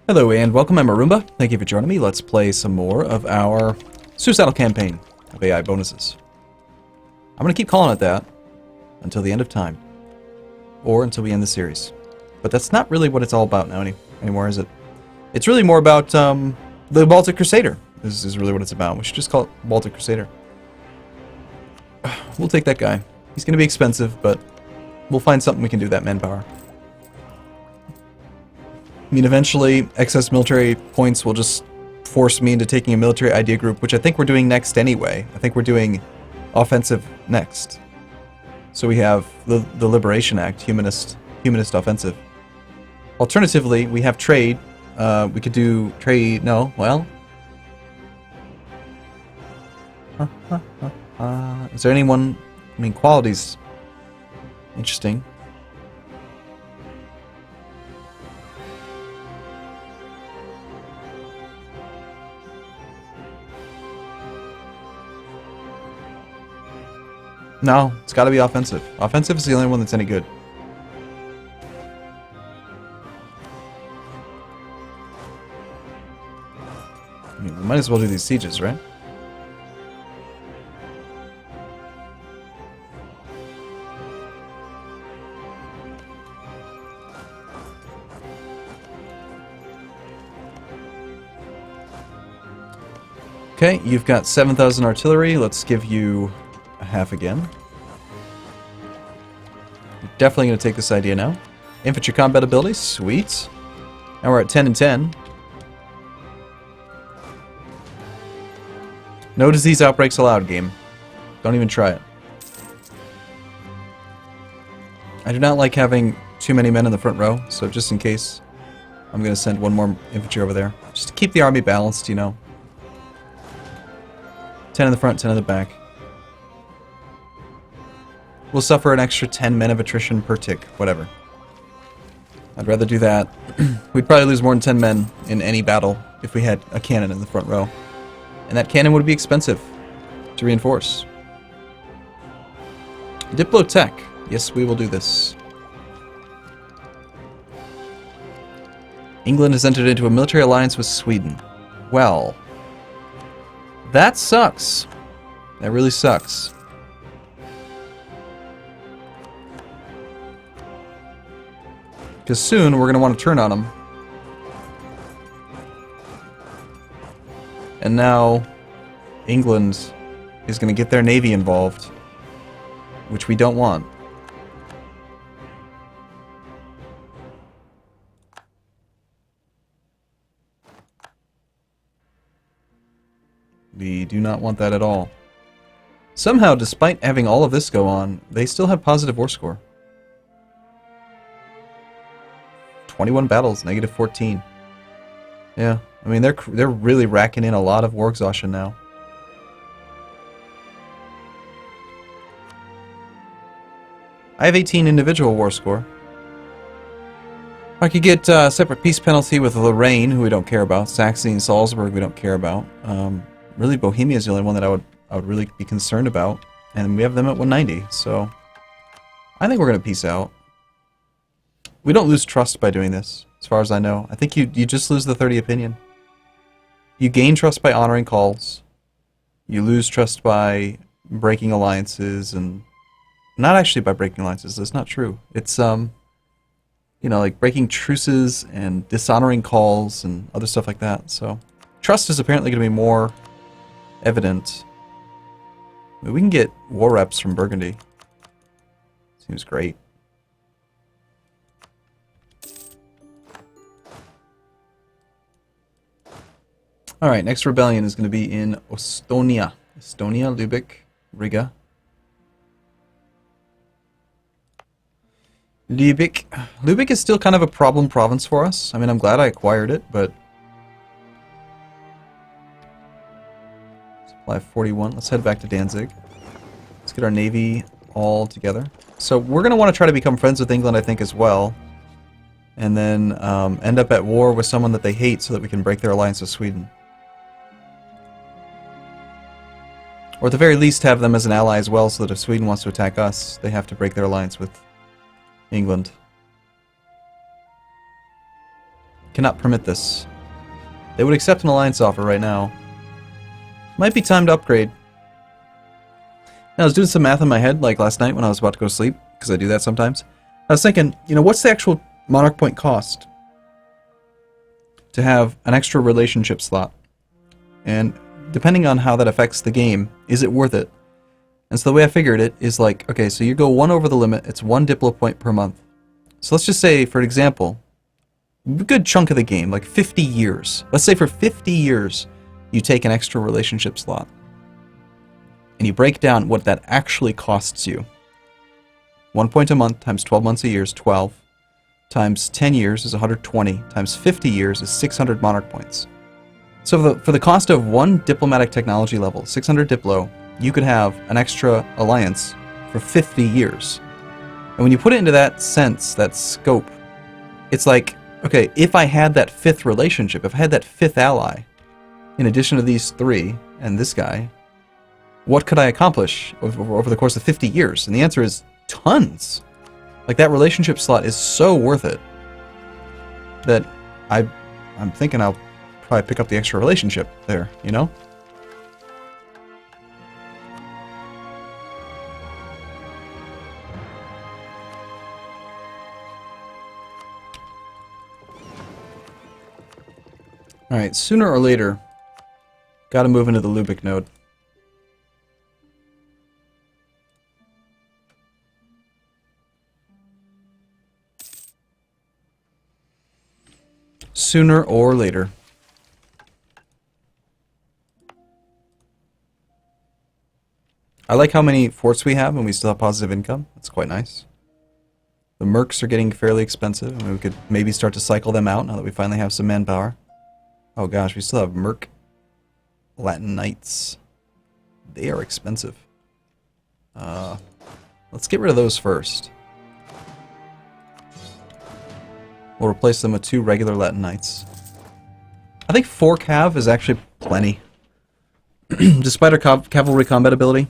Hello and welcome, I'm Arumba. Thank you for joining me. Let's play some more of our Suicidal campaign of AI bonuses. I'm going to keep calling it that until the end of time. Or until we end the series. But that's not really what it's all about now anymore, is it? It's really more about the Baltic Crusader. This is really what it's about. We should just call it Baltic Crusader. We'll take that guy. He's going to be expensive, but we'll find something we can do with that manpower. I mean, eventually, excess military points will just force me into taking a military idea group, which I think we're doing next anyway. I think we're doing offensive next. So we have the Liberation Act, humanist offensive. Alternatively, we have trade. We could do trade. No, well. Is there anyone? I mean, qualities. Interesting. No, it's got to be offensive. Offensive is the only one that's any good. I mean, we might as well do these sieges, right? Okay, you've got 7,000 artillery. Let's give you half again. We're definitely going to take this idea now. Infantry combat ability, sweet. Now we're at 10 and 10. No disease outbreaks allowed, game. Don't even try it. I do not like having too many men in the front row, so just in case, I'm going to send one more infantry over there. Just to keep the army balanced, you know. 10 in the front, 10 in the back. We'll suffer an extra 10 men of attrition per tick, whatever. I'd rather do that. We'd probably lose more than 10 men in any battle if we had a cannon in the front row. And that cannon would be expensive to reinforce. Diplotech. Yes, we will do this. England has entered into a military alliance with Sweden. Well, that sucks. That really sucks. Because soon we're going to want to turn on them. And now England is going to get their navy involved, which we don't want. We do not want that at all. Somehow, despite having all of this go on, they still have positive war score. 21 battles, negative 14. Yeah, I mean they're really racking in a lot of war exhaustion now. I have 18 individual war score. I could get a separate peace penalty with Lorraine, who we don't care about. Saxony and Salzburg we don't care about. Really, Bohemia is the only one that I would really be concerned about, and we have them at 190. So I think we're gonna peace out. We don't lose trust by doing this, as far as I know. I think you just lose the 30 opinion. You gain trust by honoring calls. You lose trust by breaking alliances, and not actually by breaking alliances. That's not true. It's you know, like breaking truces and dishonoring calls and other stuff like that. So trust is apparently going to be more evident. I mean, we can get war reps from Burgundy. Seems great. Alright, next rebellion is going to be in Estonia. Estonia, Lübeck, Riga. Lübeck. Lübeck is still kind of a problem province for us. I mean, I'm glad I acquired it, but... Supply 41. Let's head back to Danzig. Let's get our navy all together. So we're going to want to try to become friends with England, I think, as well. And then end up at war with someone that they hate so that we can break their alliance with Sweden. Or at the very least have them as an ally as well, so that if Sweden wants to attack us, they have to break their alliance with England. cannot permit this. They would accept an alliance offer right now. Might be time to upgrade. Now, I was doing some math in my head, like last night when I was about to go to sleep, because I do that sometimes. I was thinking, you know, what's the actual Monarch point cost to have an extra relationship slot? And depending on how that affects the game, is it worth it? And so the way I figured it is like, okay, so you go 1 over the limit, it's 1 Diplo point per month. So let's just say, for example, a good chunk of the game, like 50 years. Let's say for 50 years, you take an extra relationship slot. And you break down what that actually costs you. 1 point a month times 12 months a year is 12. Times 10 years is 120. Times 50 years is 600 Monarch points. So for the cost of 1 diplomatic technology level, 600 Diplo, you could have an extra alliance for 50 years. And when you put it into that sense, that scope, it's like, okay, if I had that 5th relationship, if I had that 5th ally, in addition to these 3 and this guy, what could I accomplish over the course of 50 years? And the answer is tons. Like, that relationship slot is so worth it that I'm thinking I'll probably pick up the extra relationship there, you know? Alright, sooner or later, gotta move into the Lubick node. Sooner or later. I like how many forts we have and we still have positive income. That's quite nice. The mercs are getting fairly expensive, and we could maybe start to cycle them out now that we finally have some manpower. Oh gosh, we still have merc Latin Knights. They are expensive. Let's get rid of those first. We'll replace them with 2 regular Latin Knights. I think 4 cav is actually plenty. Despite our cavalry combat ability.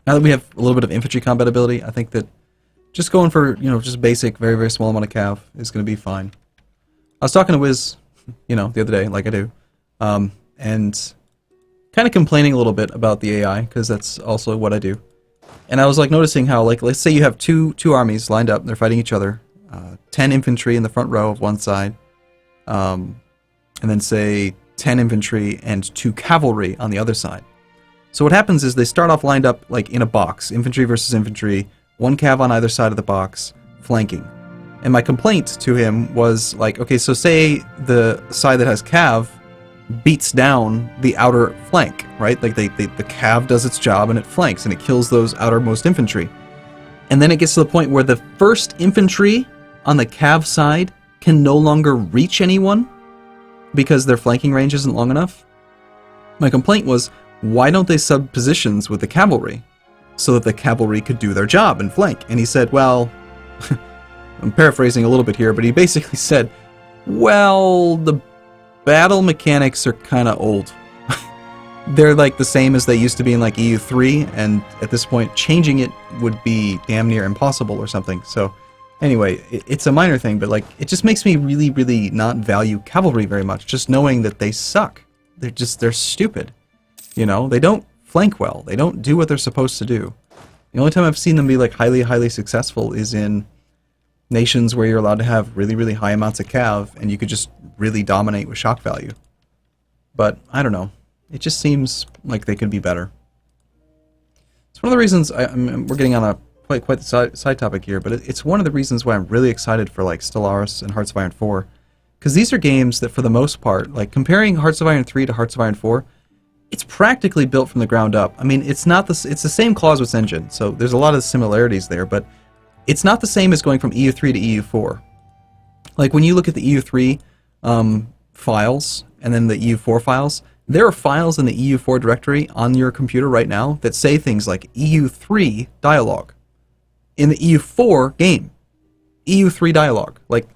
Now that we have a little bit of infantry combat ability, I think that just going for, you know, just basic, very, very small amount of cav is going to be fine. I was talking to Wiz, you know, the other day, like I do, and kind of complaining a little bit about the AI, because that's also what I do. And I was like noticing how, like, let's say you have two armies lined up, they're fighting each other, 10 infantry in the front row of one side, and then say 10 infantry and 2 cavalry on the other side. So what happens is they start off lined up like in a box, infantry versus infantry, 1 cav on either side of the box, flanking. And my complaint to him was like, okay, so say the side that has cav beats down the outer flank, right? Like the cav does its job and it flanks and it kills those outermost infantry. And then it gets to the point where the first infantry on the cav side can no longer reach anyone because their flanking range isn't long enough. My complaint was, why don't they sub positions with the cavalry so that the cavalry could do their job and flank? And he said, well, I'm paraphrasing a little bit here, but he basically said, well, the battle mechanics are kind of old. They're like the same as they used to be in like EU3, and at this point changing it would be damn near impossible or something. So anyway, it's a minor thing, but like it just makes me really, really not value cavalry very much, just knowing that they suck. They're stupid. You know, they don't flank well. They don't do what they're supposed to do. The only time I've seen them be like highly, highly successful is in nations where you're allowed to have really, really high amounts of cav and you could just really dominate with shock value. But I don't know. It just seems like they could be better. It's one of the reasons we're getting on a quite the side topic here, but it's one of the reasons why I'm really excited for like Stellaris and Hearts of Iron 4, because these are games that for the most part, like comparing Hearts of Iron 3 to Hearts of Iron 4, it's practically built from the ground up. I mean, it's not it's the same Clausewitz engine, so there's a lot of similarities there, but it's not the same as going from EU3 to EU4. Like when you look at the EU3 files and then the EU4 files, there are files in the EU4 directory on your computer right now that say things like EU3 dialogue. In the EU4 game, EU3 dialogue. Like,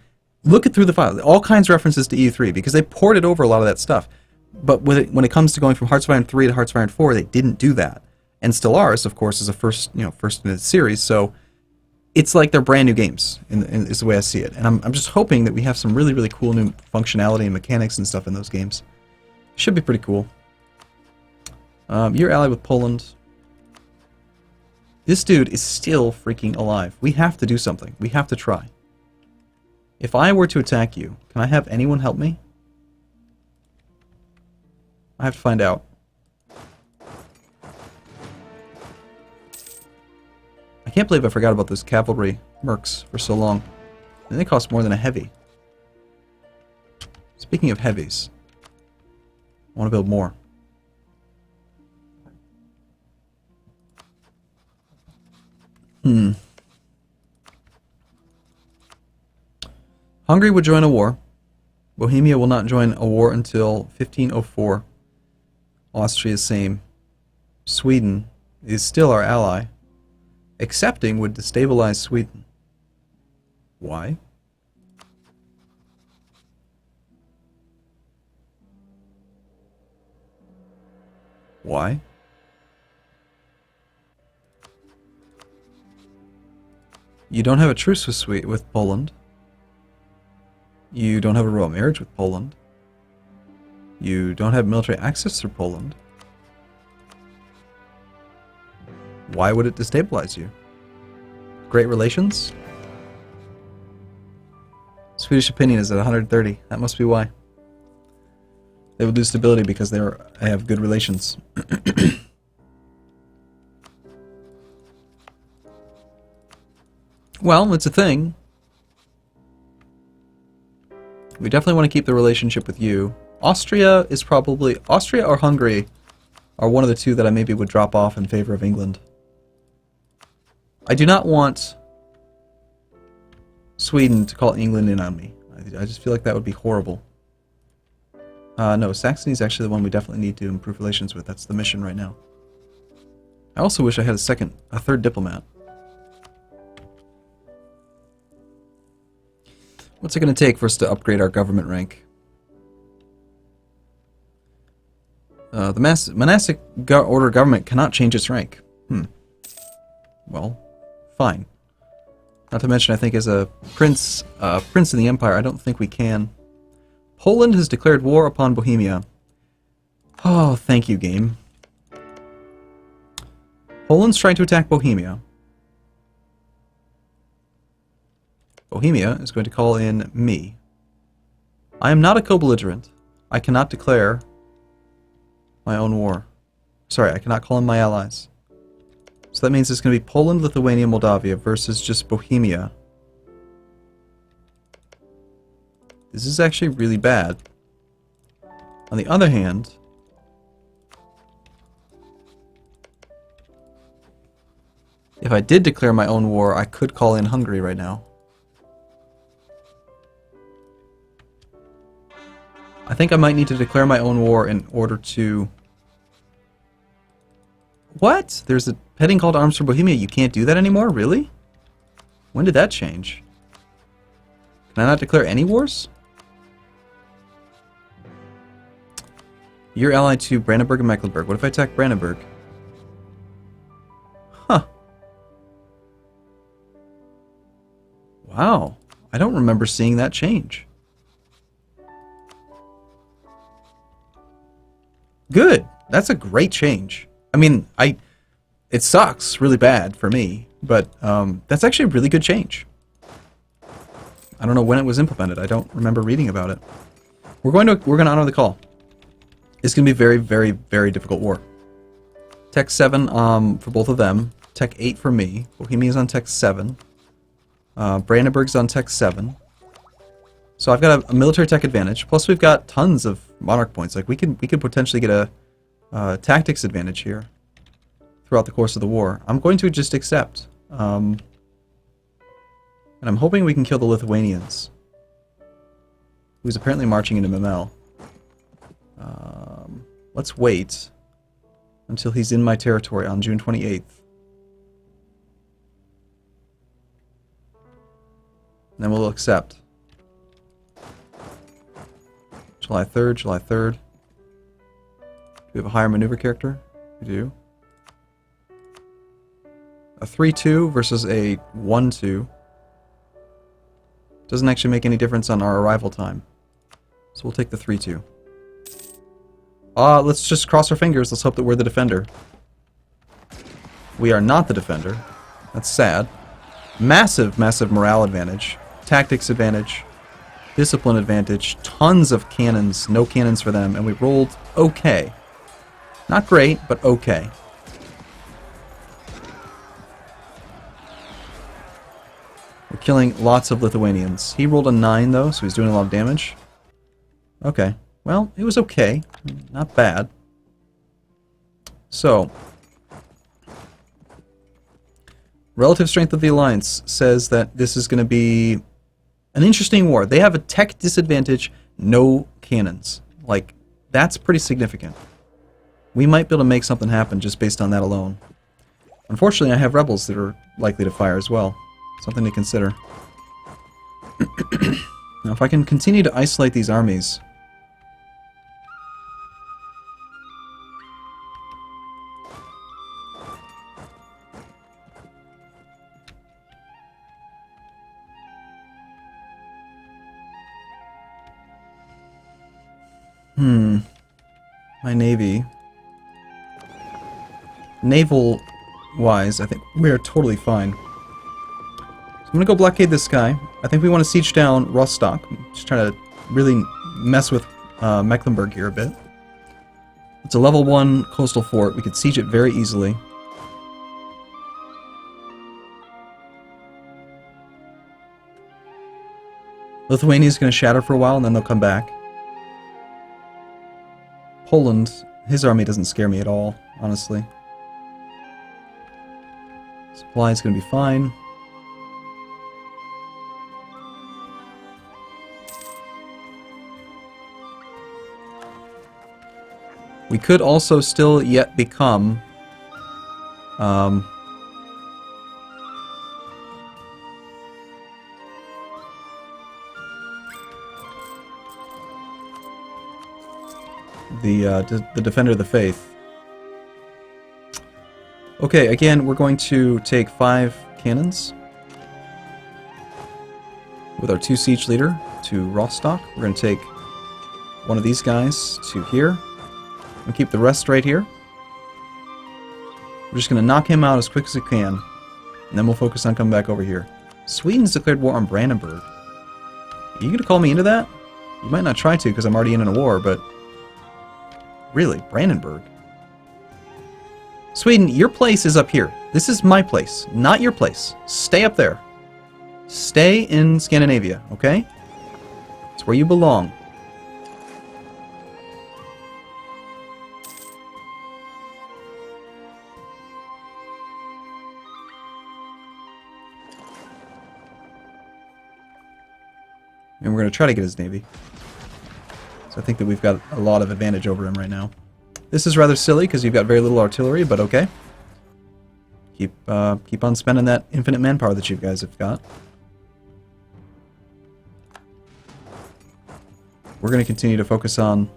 look it through the file. All kinds of references to EU3 because they ported over a lot of that stuff. But when it comes to going from Hearts of Iron 3 to Hearts of Iron 4, they didn't do that. And Stellaris, of course, is a first in its series, so it's like they're brand new games, is the way I see it. And I'm just hoping that we have some really, really cool new functionality and mechanics and stuff in those games. Should be pretty cool. You're allied with Poland. This dude is still freaking alive. We have to do something. We have to try. If I were to attack you, can I have anyone help me? I have to find out. I can't believe I forgot about those cavalry mercs for so long. And they cost more than a heavy. Speaking of heavies, I want to build more. Hungary would join a war. Bohemia will not join a war until 1504. Austria is same. Sweden is still our ally. Accepting would destabilize Sweden. Why? Why? You don't have a truce with Poland. You don't have a royal marriage with Poland. You don't have military access through Poland. Why would it destabilize you? Great relations? Swedish opinion is at 130. That must be why. They will do stability because they have good relations. Well, it's a thing. We definitely want to keep the relationship with you. Austria is probably... Austria or Hungary are one of the two that I maybe would drop off in favor of England. I do not want Sweden to call England in on me. I just feel like that would be horrible. No, Saxony is actually the one we definitely need to improve relations with. That's the mission right now. I also wish I had a third diplomat. What's it going to take for us to upgrade our government rank? The monastic order government cannot change its rank. Well, fine. Not to mention, I think as a prince in the empire, I don't think we can. Poland has declared war upon Bohemia. Oh, thank you, game. Poland's trying to attack Bohemia. Bohemia is going to call in me. I am not a co-belligerent. I cannot declare my own war. Sorry, I cannot call in my allies. So that means it's going to be Poland, Lithuania, Moldavia versus just Bohemia. This is actually really bad. On the other hand, if I did declare my own war, I could call in Hungary right now. I think I might need to declare my own war in order to... What? There's a heading called Arms for Bohemia. You can't do that anymore? Really? When did that change? Can I not declare any wars? You're allied to Brandenburg and Mecklenburg. What if I attack Brandenburg? Huh. Wow. I don't remember seeing that change. Good. That's a great change. I mean, it sucks really bad for me, but that's actually a really good change. I don't know when it was implemented. I don't remember reading about it. We're going to honor the call. It's going to be a very, very, very difficult war. Tech 7 for both of them. Tech 8 for me. Bohemia's on Tech 7. Brandenburg's on Tech 7. So I've got a military tech advantage. Plus we've got tons of monarch points. Like we could potentially get a tactics advantage here throughout the course of the war. I'm going to just accept. And I'm hoping we can kill the Lithuanians, who's apparently marching into Naval. Let's wait until he's in my territory on June 28th. And then we'll accept. July 3rd, July 3rd. Do we have a higher maneuver character? We do. a 3-2 versus a 1-2 doesn't actually make any difference on our arrival time. So we'll take the 3-2. Let's just cross our fingers. Let's hope that we're the defender. We are not the defender. That's sad. Massive, massive morale advantage. Tactics advantage. Discipline advantage. Tons of cannons. No cannons for them. And we rolled okay. Not great, but okay. We're killing lots of Lithuanians. He rolled a 9, though, so he's doing a lot of damage. Okay. Well, it was okay. Not bad. So, relative strength of the Alliance says that this is going to be an interesting war. They have a tech disadvantage, no cannons. Like, that's pretty significant. We might be able to make something happen just based on that alone. Unfortunately, I have rebels that are likely to fire as well. Something to consider. Now, if I can continue to isolate these armies... My navy. Naval-wise, I think we are totally fine. So I'm gonna go blockade this guy. I think we want to siege down Rostock. Just trying to really mess with Mecklenburg here a bit. It's a level 1 coastal fort. We could siege it very easily. Lithuania is going to shatter for a while and then they'll come back. Poland, his army doesn't scare me at all, honestly. Supply is going to be fine. We could also still yet become the Defender of the Faith. Okay, again, we're going to take 5 cannons with our 2 siege leader to Rostock. We're going to take one of these guys to here and keep the rest right here. We're just going to knock him out as quick as we can, and then we'll focus on coming back over here. Sweden's declared war on Brandenburg. Are you going to call me into that? You might not try to because I'm already in a war, but... Really? Brandenburg? Sweden, your place is up here. This is my place, not your place. Stay up there. Stay in Scandinavia, okay? It's where you belong. And we're going to try to get his navy. So I think that we've got a lot of advantage over him right now. This is rather silly because you've got very little artillery, but okay. Keep on spending that infinite manpower that you guys have got. We're going to continue to focus on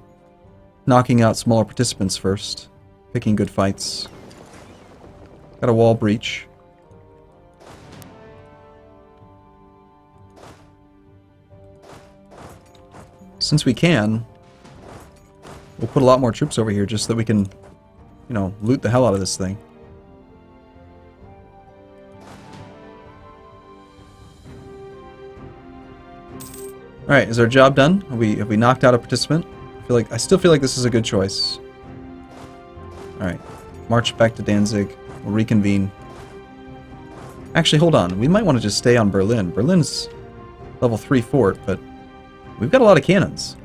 knocking out smaller participants first. Picking good fights. Got a wall breach. Since we can, we'll put a lot more troops over here just so that we can, you know, loot the hell out of this thing. Alright, is our job done? Have we knocked out a participant? I still feel like this is a good choice. Alright, march back to Danzig. We'll reconvene. Actually, hold on. We might want to just stay on Berlin. Berlin's level 3 fort, but we've got a lot of cannons.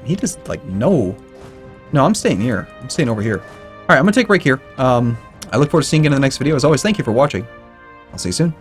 He just, like, no. No, I'm staying here. I'm staying over here. Alright, I'm going to take a break here. I look forward to seeing you in the next video. As always, thank you for watching. I'll see you soon.